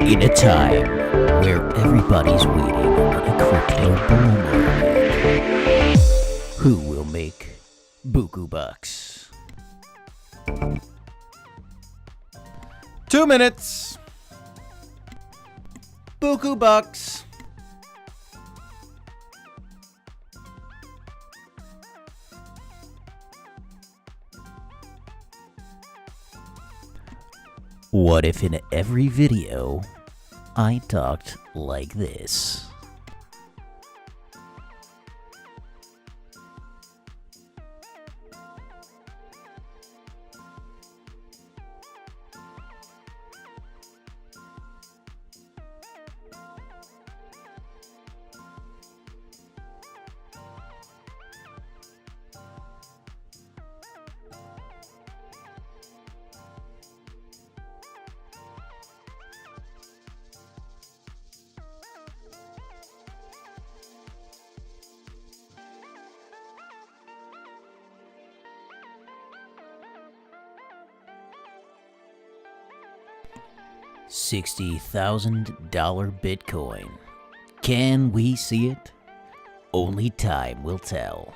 In a time where everybody's waiting on a crypto bull market, who will make buku bucks? 2 minutes. Buku bucks. What if in every video I talked like this? $60,000 Bitcoin. Can we see it? Only time will tell.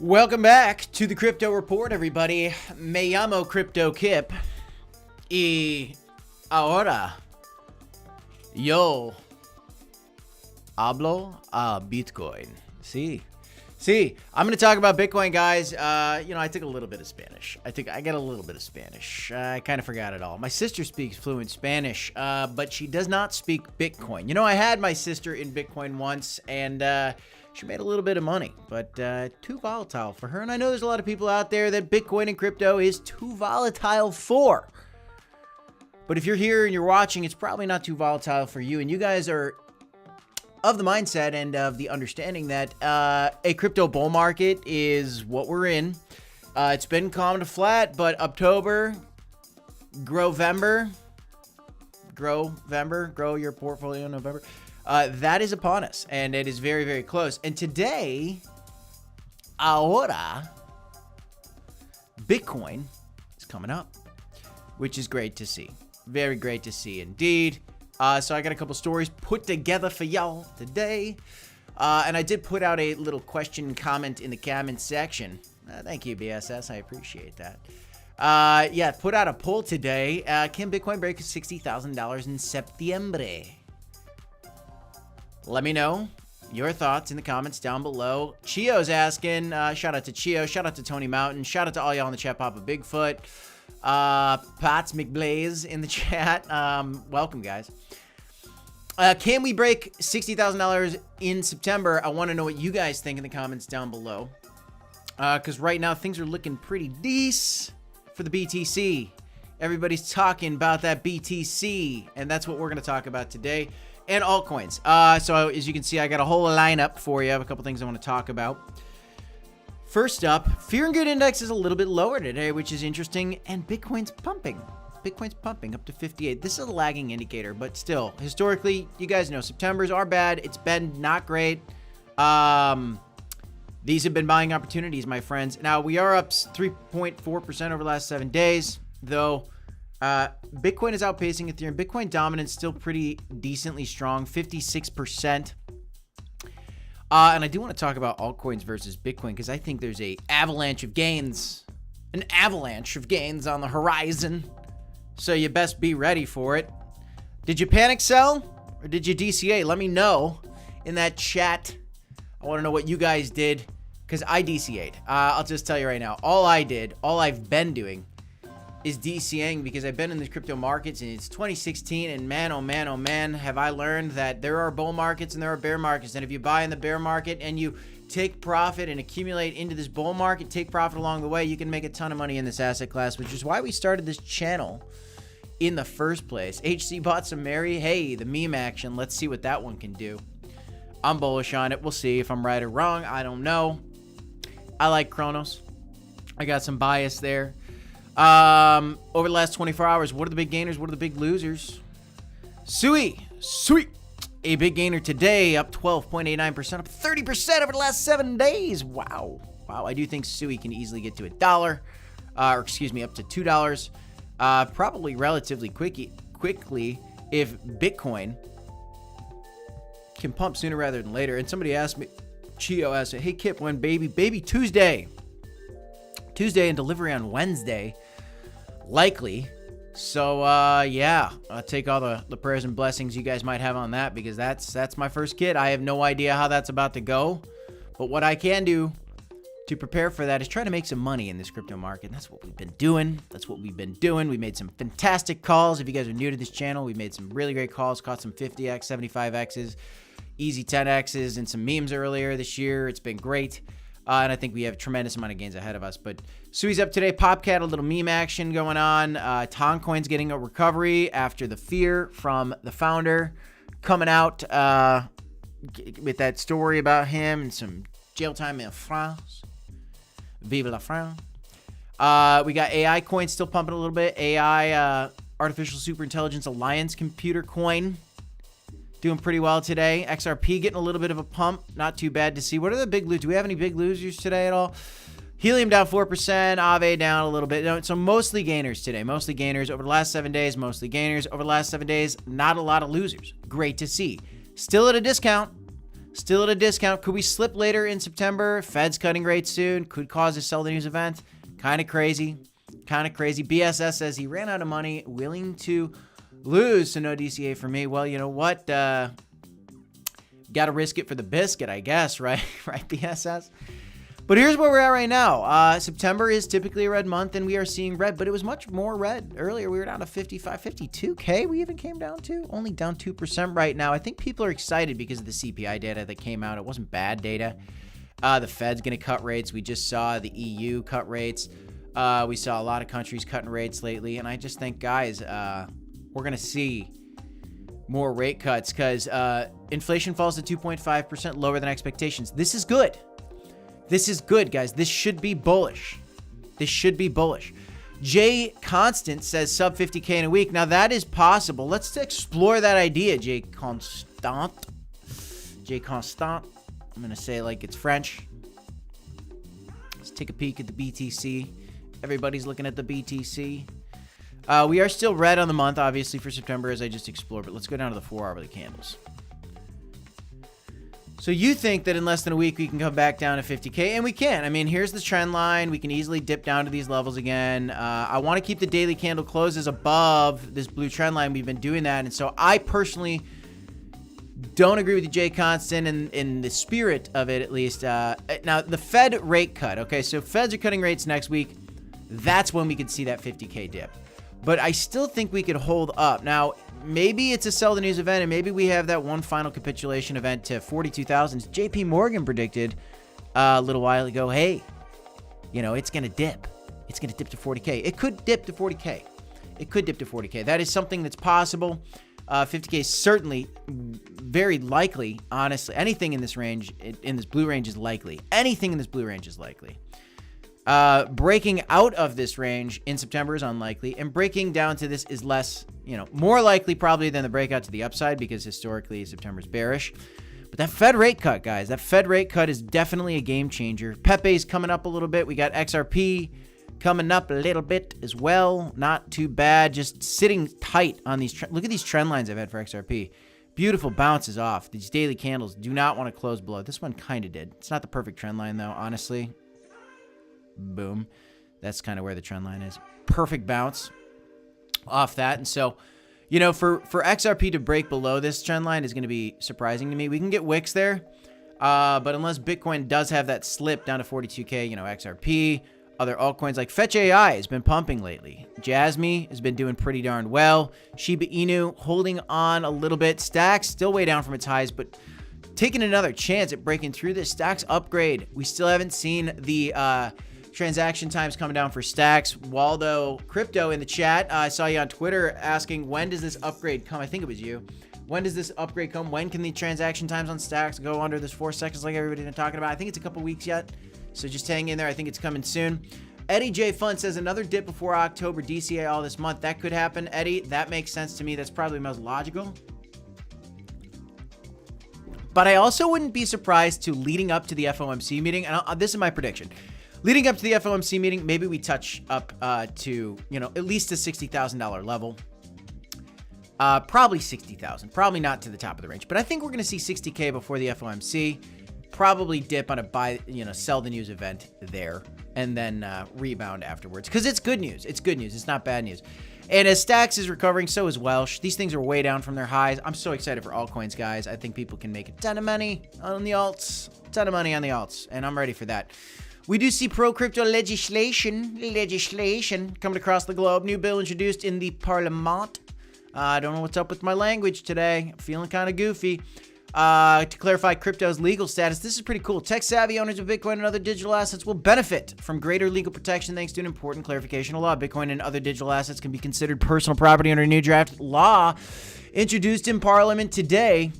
Welcome back to the Crypto Report, everybody. Me llamo Crypto Kip. Y ahora yo hablo a Bitcoin. Sí. I'm going to talk about Bitcoin, guys. I took a little bit of Spanish. I got a little bit of Spanish. I kind of forgot it all. My sister speaks fluent Spanish, but she does not speak Bitcoin. You know, I had my sister in Bitcoin once, and she made a little bit of money, but too volatile for her. And I know there's a lot of people out there that Bitcoin and crypto is too volatile for. But if you're here and you're watching, it's probably not too volatile for you. And you guys are of the mindset and of the understanding that a crypto bull market is what we're in. It's been calm to flat, but October, Growvember, grow your portfolio in November. That is upon us, and it is very, very close. And today, ahora, Bitcoin is coming up, which is great to see. Very great to see indeed. So I got a couple stories put together for y'all today. And I did put out a little question comment in the comment section. Thank you, BSS. I appreciate that. Put out a poll today. Can Bitcoin break $60,000 in Septiembre? Let me know your thoughts in the comments down below. Chio's asking, shout out to Chio, shout out to Tony Mountain, shout out to all y'all in the chat, Papa Bigfoot, Pats McBlaze in the chat. Welcome, guys. Can we break $60,000 in September? I want to know what you guys think in the comments down below. Because right now things are looking pretty decent for the BTC. Everybody's talking about that BTC, and that's what we're going to talk about today. And altcoins. So as you can see, I got a whole lineup for you. I have a couple things I want to talk about. First up, Fear and Good Index is a little bit lower today, which is interesting. And Bitcoin's pumping. Bitcoin's pumping up to 58. This is a lagging indicator, but still, historically, you guys know Septembers are bad. It's been not great. These have been buying opportunities, my friends. Now, we are up 3.4% over the last 7 days, though. Bitcoin is outpacing Ethereum. Bitcoin dominance still pretty decently strong, 56%. And I do want to talk about altcoins versus Bitcoin because I think there's an avalanche of gains on the horizon. So you best be ready for it. Did you panic sell or did you DCA? Let me know in that chat. I want to know what you guys did because I DCA'd. I'll just tell you right now, all I've been doing is DCAing because I've been in the crypto markets and it's 2016, and man, oh man, oh man, have I learned that there are bull markets and there are bear markets. And if you buy in the bear market and you take profit and accumulate into this bull market, take profit along the way, you can make a ton of money in this asset class, which is why we started this channel in the first place. HC bought some Mary. Hey, the meme action. Let's see what that one can do. I'm bullish on it. We'll see if I'm right or wrong. I don't know. I like Cronos. I got some bias there. Over the last 24 hours, what are the big gainers? What are the big losers? Sui. A big gainer today, up 12.89%, up 30% over the last 7 days. Wow. I do think Sui can easily get to $1, or excuse me, up to $2. Probably relatively quickly if Bitcoin can pump sooner rather than later. And somebody asked me, Chio asked, hey Kip, when baby Tuesday and delivery on Wednesday, likely. So yeah, I'll take all the prayers and blessings you guys might have on that, because that's my first kid. I have no idea how that's about to go, but what I can do to prepare for that is try to make some money in this crypto market. And that's what we've been doing. We made some fantastic calls. If you guys are new to this channel, we made some really great calls, caught some 50x, 75x's, easy 10x's, and some memes earlier this year. It's been great. And I think we have a tremendous amount of gains ahead of us. But Sui's up today. Popcat, a little meme action going on. Toncoin's getting a recovery after the fear from the founder coming out with that story about him and some jail time in France. Vive la France. We got AI coin still pumping a little bit. AI, Artificial Superintelligence Alliance computer coin. Doing pretty well today. XRP getting a little bit of a pump. Not too bad to see. What are the big losers? Do we have any big losers today at all? Helium down 4%. Aave down a little bit. So mostly gainers today. Mostly gainers. Over the last 7 days, mostly gainers. Over the last 7 days, not a lot of losers. Great to see. Still at a discount. Could we slip later in September? Fed's cutting rates soon. Could cause a sell the news event. Kind of crazy. BSS says he ran out of money. Willing to lose, so no DCA for me. Well, you know what? Got to risk it for the biscuit, I guess, right? Right, BSS? But here's where we're at right now. September is typically a red month, and we are seeing red, but it was much more red earlier. We were down to 55, 52K. We even came down to only down 2% right now. I think people are excited because of the CPI data that came out. It wasn't bad data. The Fed's going to cut rates. We just saw the EU cut rates. We saw a lot of countries cutting rates lately, and I just think, guys, we're going to see more rate cuts because inflation falls to 2.5%, lower than expectations. This is good. Guys. This should be bullish. Jay Constant says sub 50K in a week. Now, that is possible. Let's explore that idea, Jay Constant. I'm going to say it like it's French. Let's take a peek at the BTC. Everybody's looking at the BTC. We are still red on the month, obviously, for September, as I just explored, but let's go down to the 4-hourly candles. So you think that in less than a week we can come back down to 50K, and we can. I mean, here's the trend line. We can easily dip down to these levels again. I want to keep the daily candle closes above this blue trend line. We've been doing that, and so I personally don't agree with the J Constant in the spirit of it, at least. Now, the Fed rate cut, okay? So Feds are cutting rates next week. That's when we could see that 50K dip. But I still think we could hold up. Now, maybe it's a sell the news event, and maybe we have that one final capitulation event to 42,000. JP Morgan predicted a little while ago, hey, you know, it's going to dip. It's going to dip to 40K. It could dip to 40K. That is something that's possible. 50K is certainly very likely, honestly. Anything in this range, in this blue range is likely. Breaking out of this range in September is unlikely, and breaking down to this is less, more likely probably than the breakout to the upside, because historically September's bearish. But that Fed rate cut, guys, is definitely a game changer. Pepe's coming up a little bit. We got XRP coming up a little bit as well. Not too bad. Just sitting tight on these. Look at these trend lines I've had for XRP. Beautiful bounces off. These daily candles do not want to close below. This one kind of did. It's not the perfect trend line, though, honestly. Boom. That's kind of where the trend line is. Perfect bounce off that. And so, for XRP to break below this trend line is going to be surprising to me. We can get wicks there. But unless Bitcoin does have that slip down to 42K, XRP, other altcoins like Fetch AI has been pumping lately. Jasmy has been doing pretty darn well. Shiba Inu holding on a little bit. Stacks still way down from its highs, but taking another chance at breaking through this Stacks upgrade. We still haven't seen the transaction times coming down for Stacks. Waldo Crypto in the chat, I saw you on Twitter asking, when does this upgrade come? I think it was you. When does this upgrade come? When can the transaction times on Stacks go under this 4 seconds like everybody's been talking about? I think it's a couple weeks yet, so just hang in there. I think it's coming soon. Eddie J Fun says another dip before October DCA all this month. That could happen, Eddie. That makes sense to me. That's probably most logical. But I also wouldn't be surprised to leading up to the FOMC meeting, and this is my prediction. Leading up to the FOMC meeting, maybe we touch up to, at least a $60,000 level. Probably 60,000. Probably not to the top of the range. But I think we're going to see 60K before the FOMC. Probably dip on a sell the news event there. And then rebound afterwards. Because it's good news. It's good news. It's not bad news. And as Stacks is recovering, so is Welsh. These things are way down from their highs. I'm so excited for altcoins, guys. I think people can make a ton of money on the alts. A ton of money on the alts. And I'm ready for that. We do see pro-crypto legislation coming across the globe. New bill introduced in the Parliament. I don't know what's up with my language today. I'm feeling kind of goofy. To clarify crypto's legal status, this is pretty cool. Tech-savvy owners of Bitcoin and other digital assets will benefit from greater legal protection thanks to an important clarification of law. Bitcoin and other digital assets can be considered personal property under a new draft law introduced in Parliament today,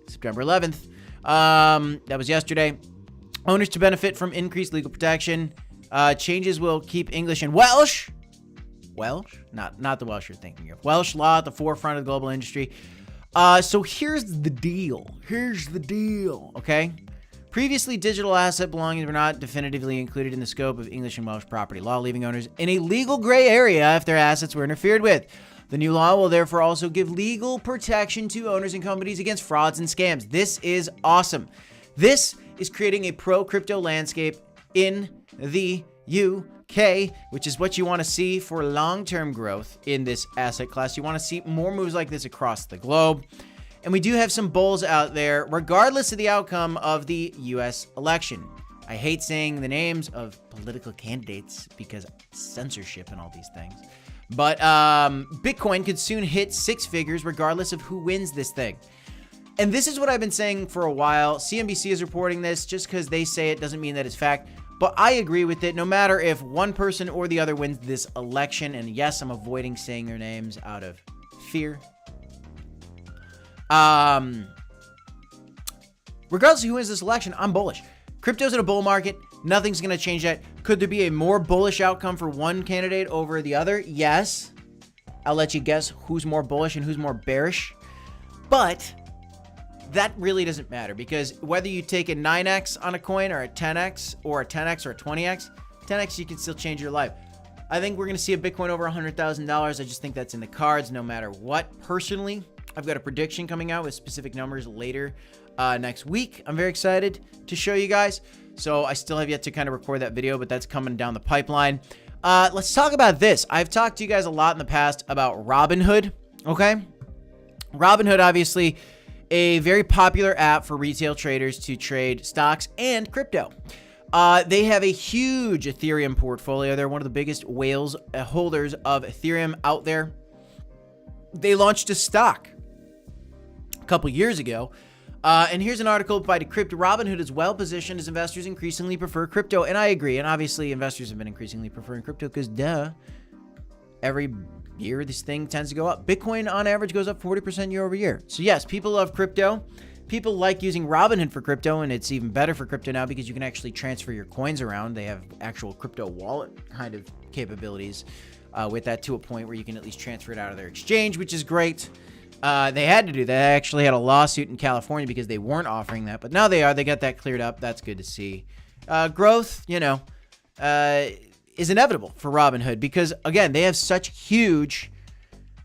September 11th. That was yesterday. Owners to benefit from increased legal protection. Changes will keep English and Welsh? Not the Welsh you're thinking of. Welsh law at the forefront of the global industry. So here's the deal. Okay? Previously, digital asset belongings were not definitively included in the scope of English and Welsh property law, leaving owners in a legal gray area if their assets were interfered with. The new law will therefore also give legal protection to owners and companies against frauds and scams. This is awesome. This is creating a pro-crypto landscape in the UK, which is what you want to see for long-term growth in this asset class. You want to see more moves like this across the globe. And we do have some bulls out there, regardless of the outcome of the US election. I hate saying the names of political candidates because censorship and all these things. But Bitcoin could soon hit 6 figures regardless of who wins this thing. And this is what I've been saying for a while. CNBC is reporting this. Just because they say it doesn't mean that it's fact. But I agree with it. No matter if one person or the other wins this election. And yes, I'm avoiding saying their names out of fear. Regardless of who wins this election, I'm bullish. Crypto's in a bull market. Nothing's going to change that. Could there be a more bullish outcome for one candidate over the other? Yes. I'll let you guess who's more bullish and who's more bearish. But that really doesn't matter, because whether you take a 9x on a coin or a 10x or a 10x or a 10x, you can still change your life. I think we're going to see a Bitcoin over $100,000. I just think that's in the cards no matter what. Personally, I've got a prediction coming out with specific numbers later next week. I'm very excited to show you guys. So I still have yet to kind of record that video, but that's coming down the pipeline. Let's talk about this. I've talked to you guys a lot in the past about Robinhood, okay? Robinhood, obviously, a very popular app for retail traders to trade stocks and crypto. They have a huge Ethereum portfolio. They're one of the biggest whales holders of Ethereum out there. They launched a stock a couple years ago. And here's an article by Decrypt. Robinhood is well positioned as investors increasingly prefer crypto. And I agree. And obviously, investors have been increasingly preferring crypto because, every year this thing tends to go up. Bitcoin on average goes up 40% year over year. So yes, people love crypto. People like using Robinhood for crypto, and it's even better for crypto now because you can actually transfer your coins around. They have actual crypto wallet kind of capabilities with that, to a point where you can at least transfer it out of their exchange, which is great. They had to do that. They actually had a lawsuit in California because they weren't offering that, but now they are. They got that cleared up. That's good to see. Growth, is inevitable for Robinhood because, again, they have such huge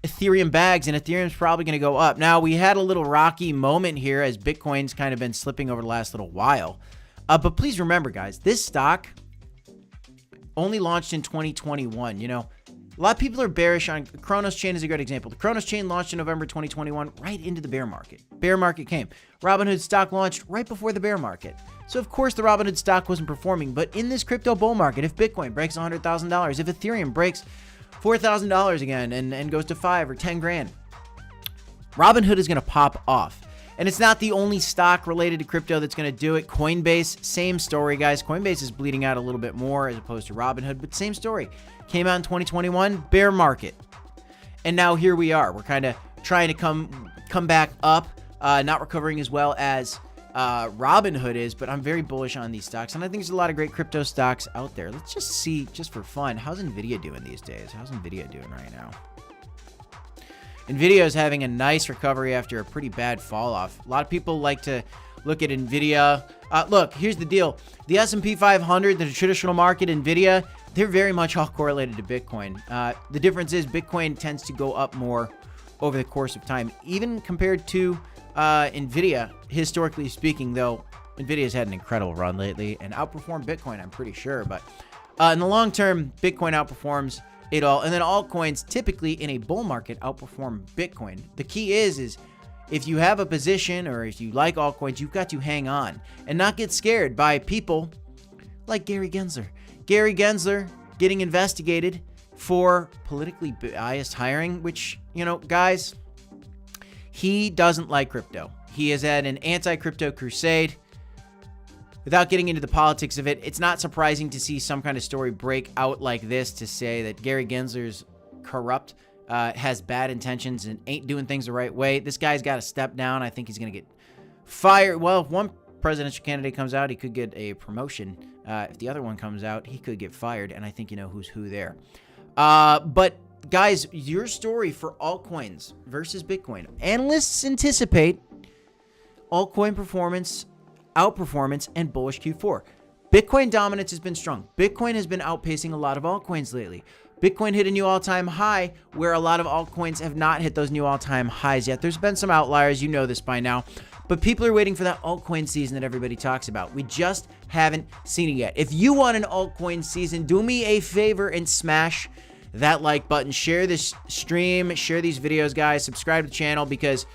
Ethereum bags, and Ethereum's probably going to go up. Now, we had a little rocky moment here as Bitcoin's kind of been slipping over the last little while. But please remember, guys, this stock only launched in 2021. A lot of people are bearish on Cronos chain is a great example. The Cronos chain launched in November 2021, right into the bear market. Bear market came. Robinhood stock launched right before the bear market. So of course the Robinhood stock wasn't performing, but in this crypto bull market, if Bitcoin breaks $100,000, if Ethereum breaks $4,000 again and goes to 5 or 10 grand, Robinhood is going to pop off. And it's not the only stock related to crypto that's going to do it. Coinbase, same story, guys. Coinbase is bleeding out a little bit more as opposed to Robinhood, but same story. Came out in 2021, bear market. And now here we are. We're kind of trying to come back up, not recovering as well as Robinhood is, but I'm very bullish on these stocks. And I think there's a lot of great crypto stocks out there. Let's just see, just for fun, how's Nvidia doing these days? How's Nvidia doing right now? Nvidia is having a nice recovery after a pretty bad fall off. A lot of people like to look at Nvidia. Look, here's the deal. The S&P 500, the traditional market, Nvidia, they're very much all correlated to Bitcoin. The difference is Bitcoin tends to go up more over the course of time, even compared to Nvidia. Historically speaking, though, Nvidia's had an incredible run lately and outperformed Bitcoin, I'm pretty sure. But in the long term, Bitcoin outperforms it all. And then altcoins typically in a bull market outperform Bitcoin. The key is if you have a position or if you like altcoins, you've got to hang on and not get scared by people like Gary Gensler. Gary Gensler getting investigated for politically biased hiring, which, you know, guys, he doesn't like crypto. He has had an anti-crypto crusade. Without getting into the politics of it, it's not surprising to see some kind of story break out like this to say that Gary Gensler's corrupt, has bad intentions, and ain't doing things the right way. This guy's got to step down. I think he's going to get fired. Well, if one presidential candidate comes out, he could get a promotion. If the other one comes out, he could get fired, and I think you know who's who there. But guys, your story for altcoins versus Bitcoin. Analysts anticipate altcoin performance, outperformance, and bullish Q4. Bitcoin dominance has been strong. Bitcoin has been outpacing a lot of altcoins lately. Bitcoin hit a new all-time high where a lot of altcoins have not hit those new all-time highs yet. There's been some outliers, you know this by now, but people are waiting for that altcoin season that everybody talks about. We just haven't seen it yet. If you want an altcoin season, do me a favor and smash that like button. Share this stream, share these videos, guys. Subscribe to the channel because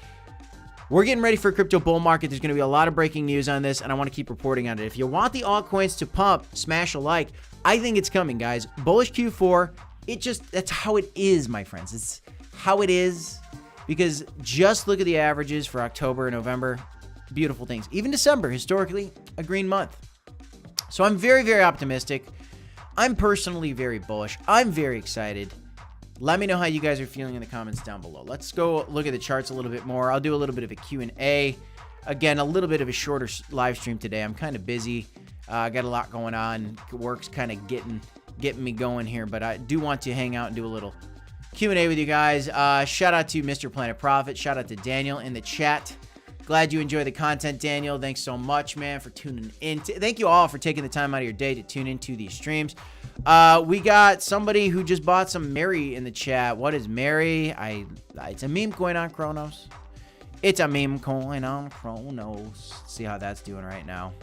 we're getting ready for a crypto bull market. There's going to be a lot of breaking news on this, and I want to keep reporting on it. If you want the altcoins to pump, smash a like. I think it's coming, guys. Bullish Q4. That's how it is, my friends. It's how it is because just look at the averages for October and November. Beautiful things. Even December, historically, a green month. So I'm very, very optimistic. I'm personally very bullish. I'm very excited. Let me know how you guys are feeling in the comments down below. Let's go look at the charts a little bit more. I'll do a little bit of a Q&A. Again, a little bit of a shorter live stream today. I'm kind of busy. I got a lot going on. Work's kind of getting me going here, but I do want to hang out and do a little Q&A with you guys. Shout out to Mr. Planet Profit. Shout out to Daniel in the chat. Glad you enjoy the content, Daniel. Thanks so much, man, for tuning in. Thank you all for taking the time out of your day to tune into these streams. We got somebody who just bought some Mary in the chat. What is Mary? It's a meme coin on Cronos. It's a meme coin on Cronos. Let's see how that's doing right now.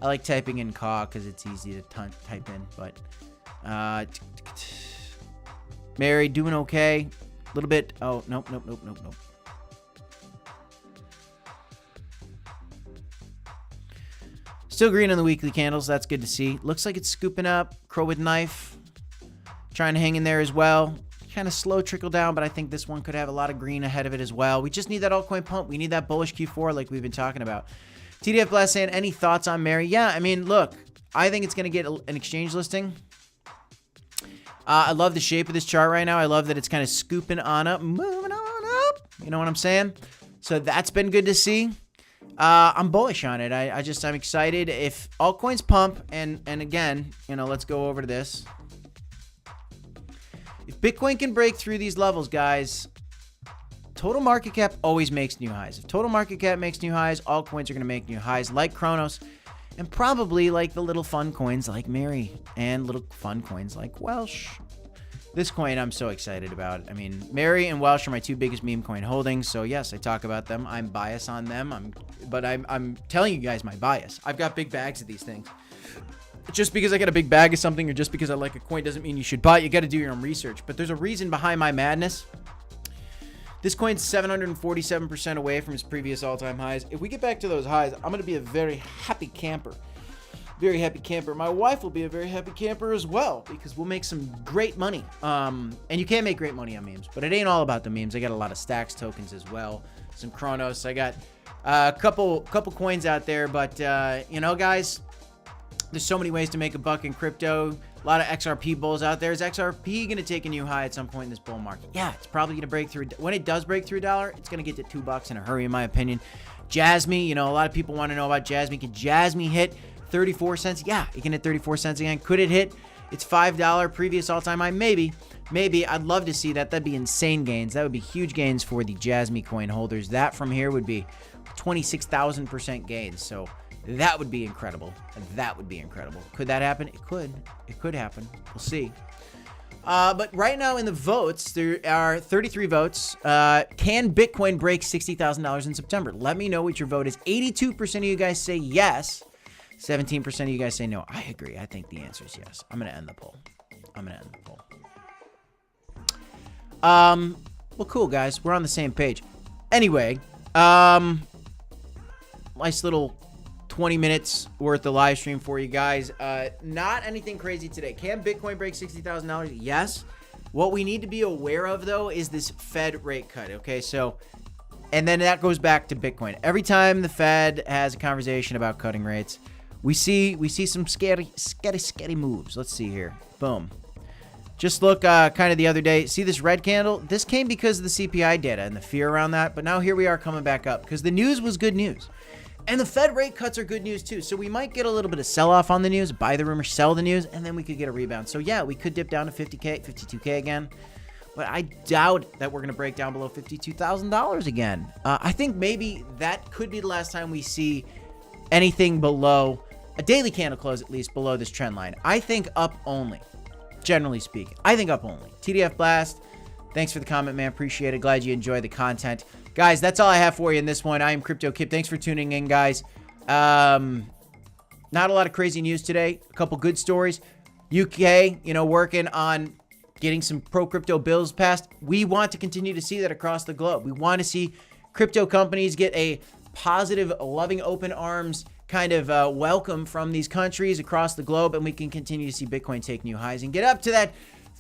I like typing in caw because it's easy to type in, but Mary doing okay. A little bit. Oh, nope. Still green on the weekly candles. That's good to see. Looks like it's scooping up. Crow with knife. Trying to hang in there as well. Kind of slow trickle down, but I think this one could have a lot of green ahead of it as well. We just need that altcoin pump. We need that bullish Q4 like we've been talking about. TDF Blast saying, any thoughts on Mary? Yeah, I mean, look, I think it's going to get an exchange listing. I love the shape of this chart right now. I love that it's kind of scooping on up, moving on up. You know what I'm saying? So that's been good to see. I'm bullish on it. I'm excited. If altcoins pump, and again, you know, let's go over to this. If Bitcoin can break through these levels, guys, total market cap always makes new highs. If total market cap makes new highs, altcoins are going to make new highs like Cronos and probably like the little fun coins like Mary and little fun coins like Welsh. This coin I'm so excited about. I mean, Mary and Welsh are my two biggest meme coin holdings. So yes, I talk about them. I'm biased on them. But I'm telling you guys my bias. I've got big bags of these things. just because I got a big bag of something or just because I like a coin doesn't mean you should buy it. You got to do your own research. But there's a reason behind my madness. This coin's 747% away from its previous all-time highs. If we get back to those highs, I'm going to be a very happy camper. Very happy camper. My wife will be a very happy camper as well because we'll make some great money. And you can make great money on memes, but it ain't all about the memes. I got a lot of stacks tokens as well. Some Cronos. I got a couple coins out there, but you know, guys, there's so many ways to make a buck in crypto. A lot of XRP bulls out there. Is XRP going to take a new high at some point in this bull market? Yeah, it's probably going to break through. When it does break through $1, it's going to get to $2 in a hurry, in my opinion. Jasmy, you know, a lot of people want to know about Jasmy. Can Jasmy hit 34 cents? Yeah, it can hit 34 cents again. Could it hit its $5 previous all-time high? Maybe. I'd love to see that. That'd be insane gains. That would be huge gains for the Jasmy coin holders. That from here would be 26,000% gains. So that would be incredible. Could that happen? It could. It could happen. We'll see. But right now in the votes, there are 33 votes. Can Bitcoin break $60,000 in September? Let me know what your vote is. 82% of you guys say yes. 17% of you guys say no. I agree. I think the answer is yes. I'm going to end the poll. Well, cool, guys. We're on the same page. Anyway, nice little 20 minutes worth of live stream for you guys. Not anything crazy today. Can Bitcoin break $60,000? Yes. What we need to be aware of, though, is this Fed rate cut. Okay, so, and then that goes back to Bitcoin. Every time the Fed has a conversation about cutting rates, we see some scary moves. Let's see here. Boom. Just look kind of the other day. See this red candle? This came because of the CPI data and the fear around that. But now here we are coming back up because the news was good news. And the Fed rate cuts are good news too. So we might get a little bit of sell-off on the news, buy the rumor, sell the news, and then we could get a rebound. So yeah, we could dip down to 50K, 52K again. But I doubt that we're going to break down below $52,000 again. I think maybe that could be the last time we see anything below a daily candle close, at least below this trend line. I think up only, generally speaking. I think up only. TDF Blast, thanks for the comment, man. Appreciate it. Glad you enjoyed the content. Guys, that's all I have for you in this one. I am Crypto Kip. Thanks for tuning in, guys. Not a lot of crazy news today. A couple good stories. UK, working on getting some pro-crypto bills passed. We want to continue to see that across the globe. We want to see crypto companies get a positive, loving, open arms kind of welcome from these countries across the globe, and we can continue to see Bitcoin take new highs and get up to that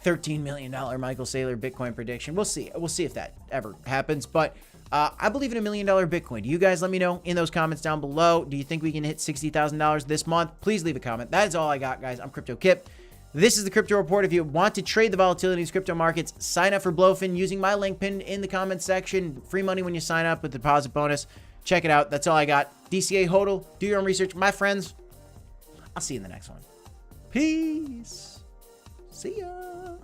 $13 million Michael Saylor Bitcoin prediction. We'll see. We'll see if that ever happens, but I believe in $1 million Bitcoin. Do you guys let me know in those comments down below? Do you think we can hit $60,000 this month? Please leave a comment. That is all I got, guys. I'm Crypto Kip. This is the Crypto Report. If you want to trade the volatility in these crypto markets, sign up for Blowfin using my link pinned in the comments section. Free money when you sign up with the deposit bonus. Check it out. That's all I got. DCA HODL. Do your own research. My friends, I'll see you in the next one. Peace. See ya.